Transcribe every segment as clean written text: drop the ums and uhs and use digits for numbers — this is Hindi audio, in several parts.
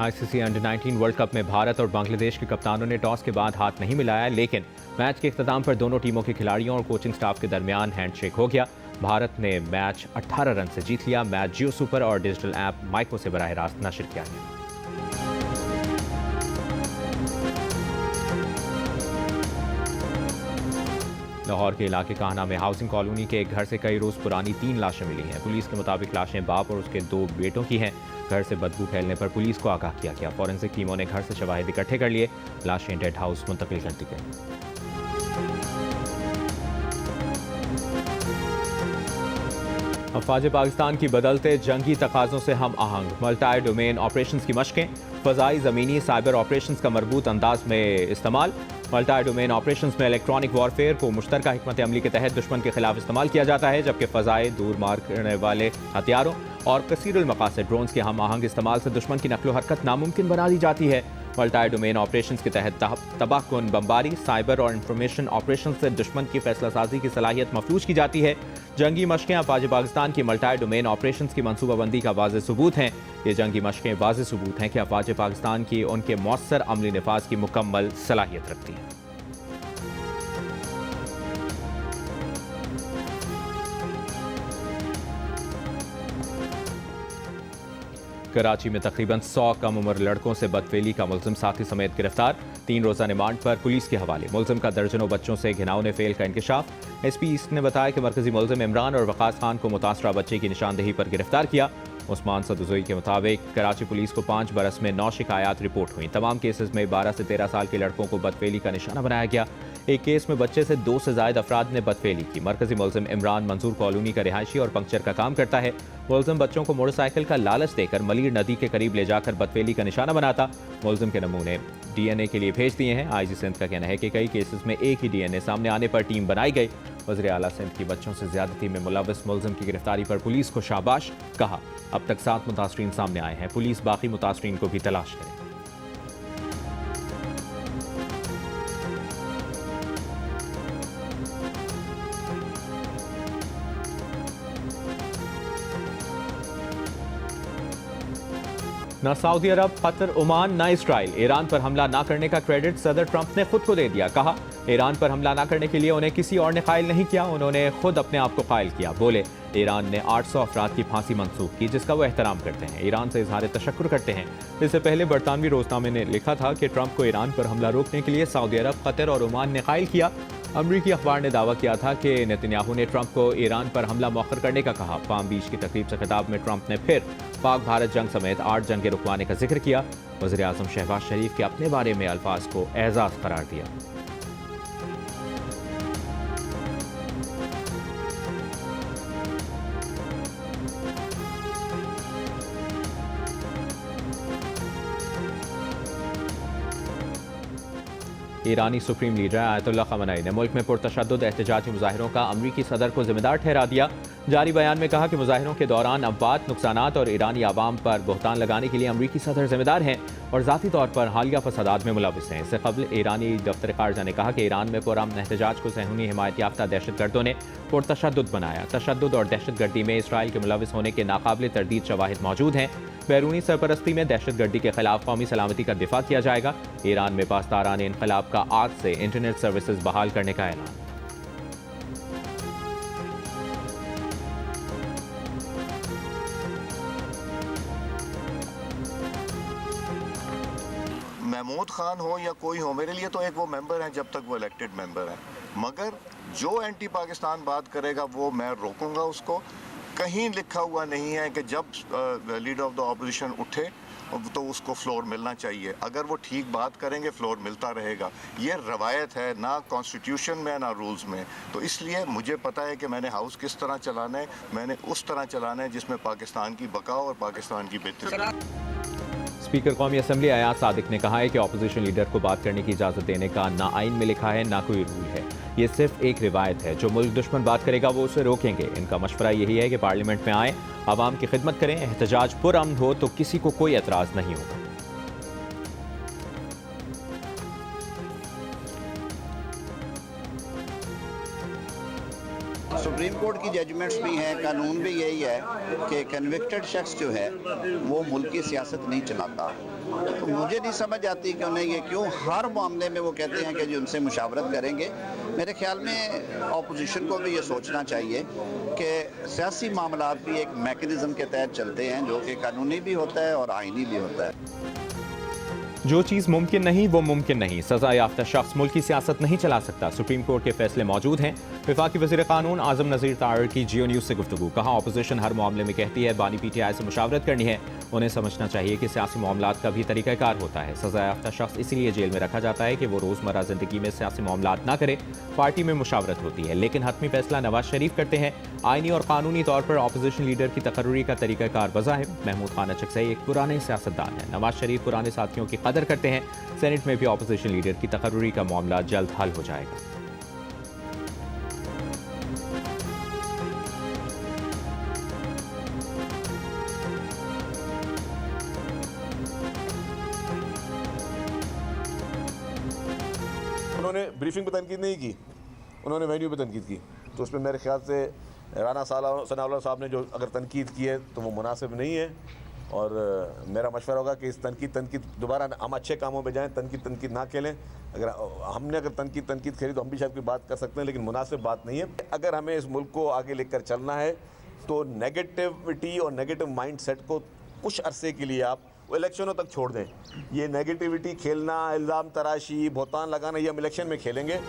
आईसीसी अंडर-19 वर्ल्ड कप में भारत और बांग्लादेश के कप्तानों ने टॉस के बाद हाथ नहीं मिलाया, लेकिन मैच के इख्तिताम पर दोनों टीमों के खिलाड़ियों और कोचिंग स्टाफ के दरमियान हैंडशेक हो गया। भारत ने मैच 18 रन से जीत लिया। मैच जियो सुपर और डिजिटल ऐप माइको से बराह रास्त नशर किया गया। लाहौर के इलाके काहना में हाउसिंग कॉलोनी के एक घर से कई रोज पुरानी 3 लाशें मिली हैं। पुलिस के मुताबिक लाशें बाप और उसके 2 बेटों की हैं। घर से बदबू फैलने पर पुलिस को आगाह किया गया। फॉरेंसिक टीमों ने घर से शवाहिद इकट्ठे कर लिए। लाशें डेड हाउस मुंतकिल कर दी गई। अफवाज पाकिस्तान की बदलते जंगी तकाज़ों से हम आहंग मल्टी डोमेन ऑपरेशन की मशकें, फ़ज़ाई ज़मीनी साइबर ऑपरेशन का मरबूत अंदाज में इस्तेमाल। मल्टी डोमेन ऑपरेशन में इलेक्ट्रॉनिक वॉरफेयर को मुश्तरका हिकमत अमली के तहत दुश्मन के खिलाफ इस्तेमाल किया जाता है, जबकि फ़ज़ाई दूर मार करने वाले हथियारों और कसीरुल मकासद ड्रोन्स के हम आहंग इस्तेमाल से दुश्मन की नकलो हरकत नामुमकिन बना दी जाती है। मल्टी डोमेन ऑपरेशन के तहत तबाहकुन बमबारी, साइबर और इंफॉर्मेशन ऑपरेशन से दुश्मन की फैसला साजी की सलाहियत मफलूज की जाती है। जंगी मशकें अफवाज पाकिस्तान की मल्टी डोमेन ऑपरेशन की मनसूबाबंदी का वाज़ेह सबूत हैं। ये जंगी मशकें वाज़ेह सबूत हैं कि अफवाज पाकिस्तान की उनके मौसर अमली नफाज की मुकम्मल सलाहियत रखती हैं। कराची में तकरीबन 100 कम उम्र लड़कों से बदफेली का मुलजिम साथी समेत गिरफ्तार। 3 रोज़ा रिमांड पर पुलिस के हवाले। मुलजिम का दर्जनों बच्चों से घिनौने फेल का इंकशाफ। एसपी ईस्ट ने बताया कि मरकजी मुलजिम इमरान और वकास खान को मुतासरा बच्चे की निशानदेही पर गिरफ्तार किया। उस्मान सदुजोई के मुताबिक कराची पुलिस को 5 बरस में 9 शिकायत रिपोर्ट हुई। तमाम केसेस में 12 से 13 साल के लड़कों को बदफेली का निशाना बनाया गया। एक केस में बच्चे से 2 से ज्यादा अफराद ने बदफेली की। मरकजी मुलजिम इमरान मंजूर कॉलोनी का रिहायशी और पंक्चर का काम करता है। मुलजिम बच्चों को मोटरसाइकिल का लालच देकर मलीर नदी के करीब ले जाकर बदफेली का निशाना बनाता। मुलजिम के नमूने DNA के लिए भेज दिए हैं। आईजी सिंध का कहना है कि कई केसेस में एक ही DNA सामने आने पर टीम बनाई गई। वज़ीर आला सिंध की बच्चों से ज्यादती में मुलव्वस मुलजिम की गिरफ्तारी पर पुलिस को शाबाश कहा। अब तक 7 मुतासरीन सामने आए हैं। पुलिस बाकी मुतासरीन को भी तलाश करे। न सऊदी अरब, कतर, ओमान, न इसराइल। ईरान पर हमला न करने का क्रेडिट सदर ट्रंप ने खुद को दे दिया। कहा, ईरान पर हमला न करने के लिए उन्हें किसी और ने कायल नहीं किया, उन्होंने खुद अपने आप को कायल किया। बोले, ईरान ने 800 अफराद की फांसी मंसूख की, जिसका वो एहतराम करते हैं। ईरान से इजहार तशक्कुर करते हैं। इससे पहले बरतानवी रोजनामे ने लिखा था कि ट्रंप को ईरान पर हमला रोकने के लिए सऊदी अरब, कतर और ओमान ने कायल किया। अमरीकी अखबार ने दावा किया था कि नेतन्याहू ने ट्रंप को ईरान पर हमला मौखर करने का कहा। पाम बीच की तकरीब से खिताब में ट्रंप ने फिर पाक भारत जंग समेत 8 जंगें रुकवाने का जिक्र किया। वज़ीर आज़म शहबाज शरीफ के अपने बारे में अल्फाज को एजाज करार दिया। ईरानी सुप्रीम लीडर आयतुल्लाह खamenei ने मुल्क में पुरतशद्दुद एहतजाजी मुजाहिरों का अमरीकी सदर को जिम्मेदार ठहरा दिया। जारी बयान में कहा कि मुजाहिरों के दौरान अफवात, नुकसानात और ईरानी आवाम पर बहतान लगाने के लिए अमरीकी सदर जिम्मेदार हैं और ज़ाती तौर पर हालिया फसादात में मुलविस हैं। इससे कबल ईरानी दफ्तर खारजा ने कहा कि ईरान में पुरअमन एहतजाज को सहूनी हिमायत याफ्ता दहशतगर्दों ने पुरतशद्दुद बनाया। तशद्दुद और दहशतगर्दी में इसराइल के मुलविस होने के नाकाबिल तरदीद शवाहिद मौजूद हैं। बैरूनी सरपरस्ती में दहशतगर्दी के खिलाफ कौमी सलामती का दिफा किया जाएगा। ईरान में पासदारान इनकलाब का आज से इंटरनेट सर्विसेज बहाल करने का ऐलान। महमूद खान हो या कोई हो, मेरे लिए तो एक वो मेंबर हैं जब तक वो इलेक्टेड मेंबर हैं, मगर जो एंटी पाकिस्तान बात करेगा वो मैं रोकूंगा उसको। कहीं लिखा हुआ नहीं है कि जब लीडर ऑफ द ऑपोजिशन उठे तो उसको फ्लोर मिलना चाहिए। अगर वो ठीक बात करेंगे फ्लोर मिलता रहेगा। ये रवायत है, ना कॉन्स्टिट्यूशन में ना रूल्स में। तो इसलिए मुझे पता है कि मैंने हाउस किस तरह चलाना है, मैंने उस तरह चलाना है जिसमें पाकिस्तान की बका और पाकिस्तान की बेहतरी। स्पीकर कौमी असम्बली अयाज सादिक ने कहा है कि अपोजिशन लीडर को बात करने की इजाज़त देने का ना आइन में लिखा है, ना कोई रूल है। ये सिर्फ एक रिवायत है। जो मुल्क दुश्मन बात करेगा वो उसे रोकेंगे। इनका मशवरा यही है कि पार्लियामेंट में आएँ, आवाम की खिदमत करें। एहतजाज पुरअमन हो तो किसी को कोई एतराज़ नहीं होगा। सुप्रीम सुप्रीम कोर्ट की जजमेंट्स भी हैं, कानून भी यही है कि कन्विक्टेड शख्स जो है वो मुल्क की सियासत नहीं चलाता। तो मुझे नहीं समझ आती कि उन्हें ये क्यों हर मामले में वो कहते हैं कि जो उनसे मुशावरत करेंगे। मेरे ख्याल में ऑपोजिशन को भी ये सोचना चाहिए कि सियासी मामलात भी एक मैकेनिज्म के तहत चलते हैं जो कि कानूनी भी होता है और आईनी भी होता है। जो चीज़ मुमकिन नहीं वो मुमकिन नहीं। सजा याफ्ता शख्स मुल्क की सियासत नहीं चला सकता। सुप्रीम कोर्ट के फैसले मौजूद हैं। वफाकी वज़ीर कानून आज़म नज़ीर तारिर की जियो न्यूज़ से गुफ्तगू। कहा, अपोजिशन हर मामले में कहती है बानी PTI से मुशावरत करनी है। उन्हें समझना चाहिए कि सियासी मामलात का भी तरीक़ाकार होता है। सजा याफ्ता शख्स इसीलिए जेल में रखा जाता है कि वो रोज़मर्रा ज़िंदगी में सियासी मामलात ना करे। पार्टी में मुशावरत होती है, लेकिन हतमी फैसला नवाज शरीफ करते हैं। आइनी और कानूनी तौर पर अपोजिशन लीडर की तकर्री का तरीक़ाकार वज़ा है। महमूद खान अचकज़ई एक पुराने सियासतदान हैं। नवाज शरीफ पुराने साथियों की कदर करते हैं। सेनेट में भी अपोजिशन लीडर की तकर्री का मामला जल्द हल हो जाएगा। उन्होंने ब्रीफिंग पे तनकीद नहीं की, उन्होंने वेन्यू पे तनकीद की। तो उसमें मेरे ख्याल से राना सनाउल्लाह साहब ने जो अगर तनकीद की है तो वो मुनासिब नहीं है। और मेरा मशवरा होगा कि इस तनकीद दोबारा हम अच्छे कामों पे जाएं, तनकीद ना खेलें। अगर तनकीद खेली तो हम भी शायद कोई बात कर सकते हैं, लेकिन मुनासिब बात नहीं है। अगर हमें इस मुल्क को आगे लेकर चलना है तो नेगेटिविटी और नेगेटिव माइंड सेट को कुछ अरसे के लिए आप इलेक्शनों तक छोड़ दें। ये नेगेटिविटी खेलना, इल्ज़ाम तराशी, बहुतान लगाना, ये हम इलेक्शन में खेलेंगे।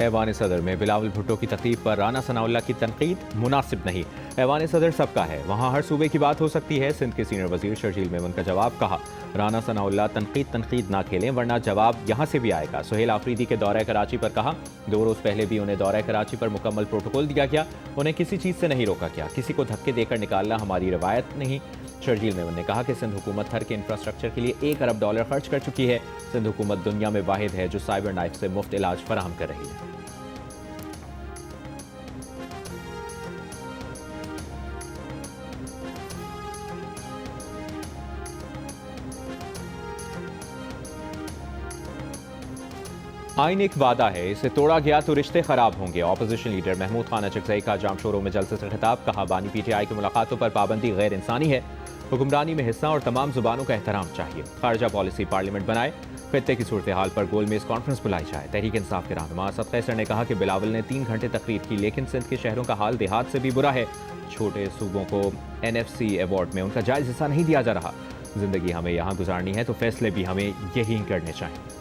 ऐवान सदर में बिलावल भुट्टो की तकरीब पर राना सनाउल्लाह की तनकीद मुनासिब नहीं। ऐवान सदर सबका है, वहाँ हर सूबे की बात हो सकती है। सिंध के सीनियर वजीर शर्जील मेमन का जवाब। कहा, राना सनाउल्लाह तनकीद ना खेलें वरना जवाब यहाँ से भी आएगा। सुहेल आफरीदी के दौरे कराची पर कहा, 2 रोज़ पहले भी उन्हें दौरे कराची पर मुकम्मल प्रोटोकॉल दिया गया, उन्हें किसी चीज़ से नहीं रोका गया। किसी को धक्के देकर निकालना हमारी रवायत नहीं। शर्जील मेमन ने कहा कि सिंध हुकूमत हर के इंफ्रास्ट्रक्चर के लिए $1 अरब खर्च कर चुकी है। सिंध हुकूमत दुनिया में वाहिद है जो साइबर नाइफ से मुफ्त इलाज फराहम कर रही है। आइन एक वादा है, इसे तोड़ा गया तो रिश्ते खराब होंगे। ऑपोजिशन लीडर महमूद खान अचकज़ई का जाम शोरों में जलसे से खिताब। कहा, बानी PTI की मुलाकातों पर पाबंदी गैर इंसानी है। हुक्मरानी में हिस्सा और तमाम जुबानों का एहतराम चाहिए। खारजा पॉलिसी पार्लियामेंट बनाए। खित्ते की सूरत हाल पर गोल मेज कॉन्फ्रेंस बुलाई जाए। तहरीक इंसाफ के रहनुमा असद कैसर ने कहा कि बिलावल ने 3 घंटे तकरीर की, लेकिन सिंध के शहरों का हाल देहात से भी बुरा है। छोटे सूबों को NFC अवार्ड में उनका जायज़ हिस्सा नहीं दिया जा रहा। जिंदगी हमें यहाँ गुजारनी है तो फैसले भी हमें यही करने चाहिए।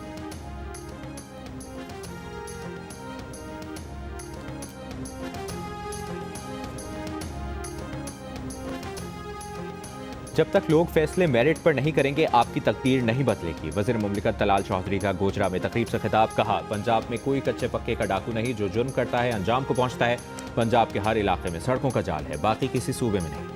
जब तक लोग फैसले मेरिट पर नहीं करेंगे आपकी तकदीर नहीं बदलेगी। वज़ीर मुमलिकत तलाल चौधरी का गोजरा में तकरीब से खिताब। कहा, पंजाब में कोई कच्चे पक्के का डाकू नहीं, जो जुर्म करता है अंजाम को पहुंचता है। पंजाब के हर इलाके में सड़कों का जाल है, बाकी किसी सूबे में नहीं।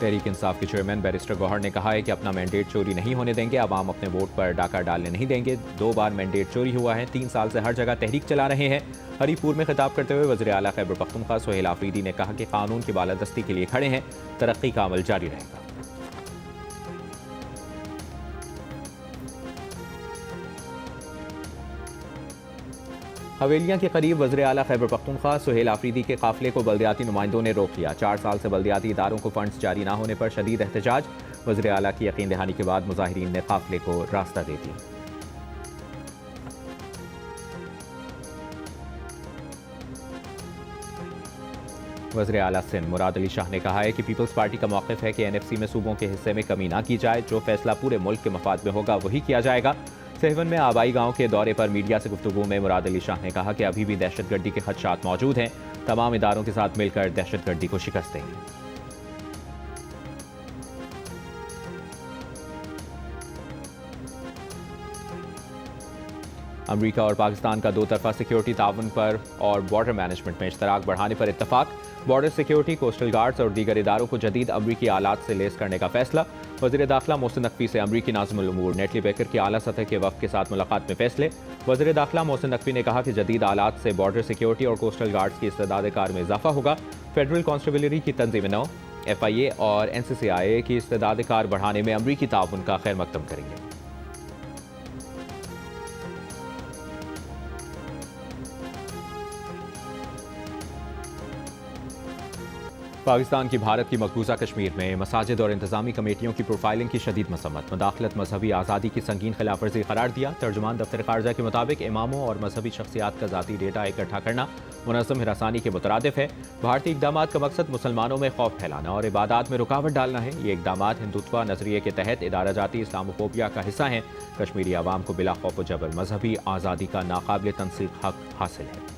तहरीक इंसाफ के चेयरमैन बैरिस्टर गौहर ने कहा है कि अपना मैंडेट चोरी नहीं होने देंगे। आवाम अपने वोट पर डाका डालने नहीं देंगे। 2 बार मैंडेट चोरी हुआ है। 3 साल से हर जगह तहरीक चला रहे हैं। हरीपुर में खिताब करते हुए वज़ीर आला खैबर पख्तूनख्वा सुहेल आफरीदी ने कहा कि कानून की बालादस्ती के लिए खड़े हैं, तरक्की का अमल जारी रहेगा। हवेलियां के करीब वज़ीर आला खैबर पख्तूनख्वा सुहेल आफरीदी के काफिले को बल्दियाती नुमाइंदों ने रोक लिया। 4 साल से बल्दियाती इदारों को फंड्स जारी न होने पर शदीद एहतजाज। वज़ीर आला की यकीन दहानी के बाद मुजाहिरीन ने काफिले को रास्ता दे दिया। वज़ीर आला सिंध मुराद अली शाह ने कहा है कि पीपल्स पार्टी का मौक़िफ़ है कि NFC में सूबों के हिस्से में कमी ना की जाए। जो फैसला पूरे मुल्क के मफाद में होगा वही किया जाएगा। सेहवन में आबाई गांव के दौरे पर मीडिया से गुफ्तगू में मुराद अली शाह ने कहा कि अभी भी दहशतगर्दी के खदशात मौजूद हैं। तमाम इदारों के साथ मिलकर दहशतगर्दी को शिकस्त देंगे। अमरीका और पाकिस्तान का 2 तरफा सिक्योरिटी ताउन पर और बॉर्डर मैनेजमेंट में इश्तराक बढ़ाने पर इत्तफाक। बॉर्डर सिक्योरिटी, कोस्टल गार्ड्स और दीगर इदारों को जदीद अमरीकी आलात से लेस करने का फैसला। वज़ीर दाखिला मोहसिन नकवी से अमरीकी नाज़िमुल उमूर नेटली बेकर की आला सतह के वफ़द के साथ मुलाकात में फैसले। वज़ीर दाखिला मोहसिन नकवी ने कहा कि जदीद आलात से बॉर्डर सिक्योरिटी और कोस्टल गार्ड्स की इस्तेदाद कार में इजाफा होगा। फेडरल कॉन्स्टेबलरी की तंजीम 9, FIA और NCCIA की इस्तेदाद कार बढ़ाने में अमरीकी ताउन का खैर मकदम करेंगे। पाकिस्तान की भारत की मकबूजा कश्मीर में मसाजिद और इंतजामी कमेटियों की प्रोफाइलिंग की शदीद मसम्मत, मुदाखलत मजहबी आज़ादी की संगीन खिलाफ वर्जी करार दिया। तर्जुमान दफ्तर खारजा के मुताबिक इमामों और मजहबी शख्सियात का ज़ाती डेटा इकट्ठा करना मुनज़्ज़म हिरासानी के मुतरादिफ है। भारतीय इकदाम का मकसद मुसलमानों में खौफ फैलाना और इबादत में रुकावट डालना है। ये इकदाम हिंदुत्व नजरिए के तहत इदारा जाती इस्लामोफोबिया का हिस्सा हैं। कश्मीरी आवाम को बिला खौफ जबर मजहबी आज़ादी का नाकाबिल तनसीक हक हासिल है।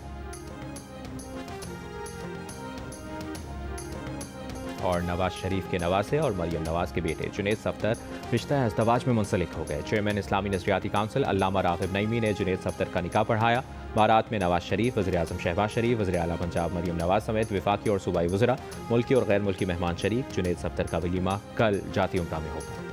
और नवाज शरीफ के नवासे और मरियम नवाज के बेटे जुनैद सफ्दर रिश्ता अज़दवाज में मुंसलिक हो गए। चेयरमैन इस्लामी नज़रियाती काउंसिल अल्लामा राग़िब नईमी ने जुनैद सफ्दर का निकाह पढ़ाया। बारात में नवाज शरीफ, वज़ीर आज़म शहबाज शरीफ, वज़ीर आला पंजाब मरियम नवाज समेत वफाकी और सूबाई वज़रा, मुल्की और गैर मुल्की मेहमान शरीफ। जुनैद सफ्दर का वलीमा कल जाती उम्रा में होगा।